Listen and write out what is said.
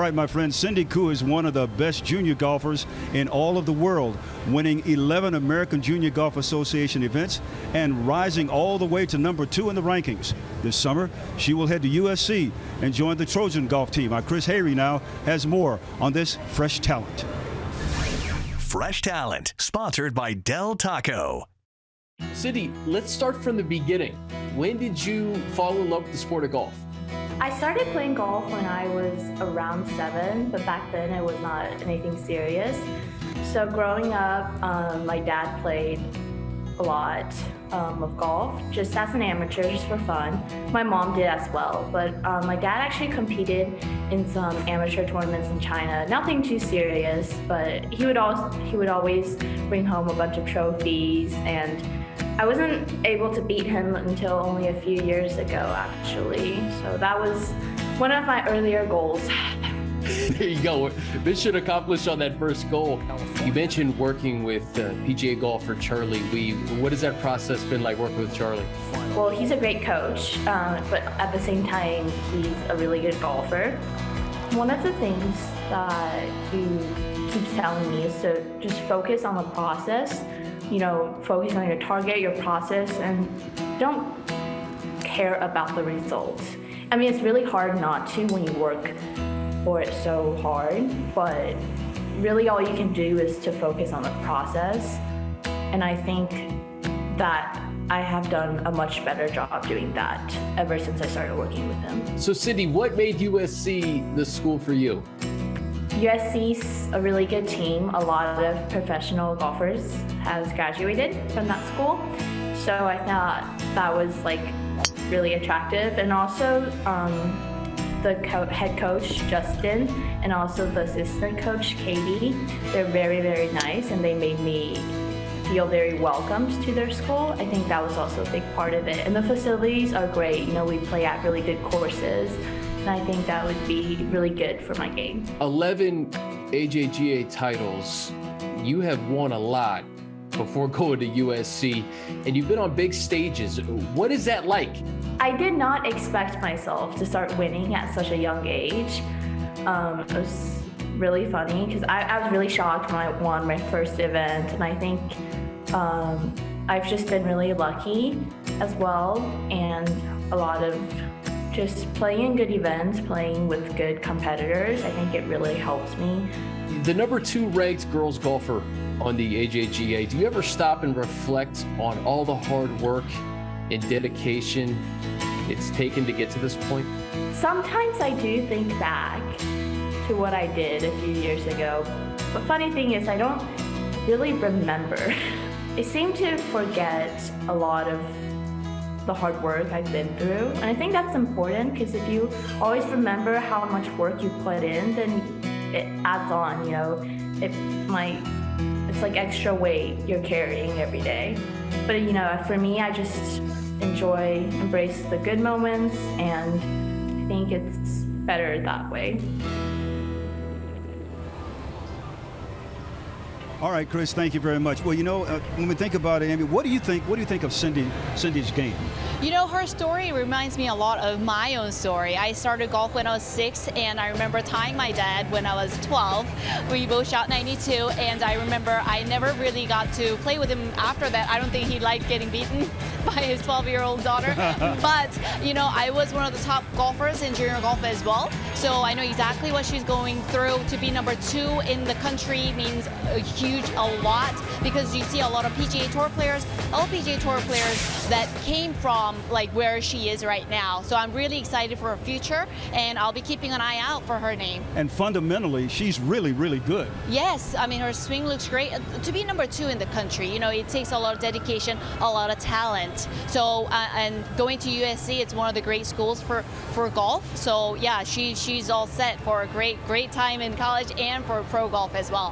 right, my friend, Cindy Koo is one of the best junior golfers in all of the world, winning 11 American Junior Golf Association events and rising all the way to number 2 in the rankings. This summer, she will head to USC and join the Trojan golf team. Our Chris Hayrie now has more on this fresh talent. Fresh Talent, sponsored by Del Taco. Cindy, let's start from the beginning. When did you fall in love with the sport of golf? I started playing golf when I was around 7, but back then it was not anything serious. So growing up, my dad played a lot of golf, just as an amateur, just for fun. My mom did as well, but my dad actually competed in some amateur tournaments in China. Nothing too serious, but he would always bring home a bunch of trophies, and I wasn't able to beat him until only a few years ago, actually. So that was one of my earlier goals. There you go. Mission accomplished on that first goal. You mentioned working with PGA golfer Charlie Wee. What has that process been like working with Charlie? Well, he's a great coach, but at the same time, he's a really good golfer. One of the things that he keeps telling me is to just focus on the process. You know, focus on your target, your process, and don't care about the results. I mean, it's really hard not to when you work for it so hard, but really all you can do is to focus on the process. And I think that I have done a much better job doing that ever since I started working with him. So Cindy, what made USC the school for you? USC's a really good team. A lot of professional golfers has graduated from that school. So I thought that was like really attractive. And also the head coach, Justin, and also the assistant coach, Katie, they're very, very nice, and they made me feel very welcomed to their school. I think that was also a big part of it. And the facilities are great. You know, we play at really good courses. And I think that would be really good for my game. 11 AJGA titles. You have won a lot before going to USC, and you've been on big stages. What is that like? I did not expect myself to start winning at such a young age. It was really funny because I was really shocked when I won my first event, and I think I've just been really lucky as well, and a lot of just playing in good events, playing with good competitors. I think it really helps me. The number 2 ranked girls golfer on the AJGA, do you ever stop and reflect on all the hard work and dedication it's taken to get to this point? Sometimes I do think back to what I did a few years ago. But funny thing is, I don't really remember. I seem to forget a lot of the hard work I've been through. And I think that's important, because if you always remember how much work you put in, then it adds on, you know. It's like extra weight you're carrying every day. But you know, for me, I just embrace the good moments, and I think it's better that way. All right, Chris, thank you very much. Well, you know, when we think about it, Amy, what do you think of Cindy's game? You know, her story reminds me a lot of my own story. I started golf when I was 6, and I remember tying my dad when I was 12. We both shot 92, and I remember I never really got to play with him after that. I don't think he liked getting beaten by his 12-year-old daughter. But, you know, I was one of the top golfers in junior golf as well, so I know exactly what she's going through. To be number 2 in the country means a lot, because you see a lot of PGA Tour players, that came from like where she is right now. So I'm really excited for her future, and I'll be keeping an eye out for her name. And fundamentally, she's really, really good. Yes, I mean, her swing looks great. To be number 2 in the country, you know, it takes a lot of dedication, a lot of talent. So, and going to USC, it's one of the great schools for golf. So yeah, she's all set for a great time in college and for pro golf as well.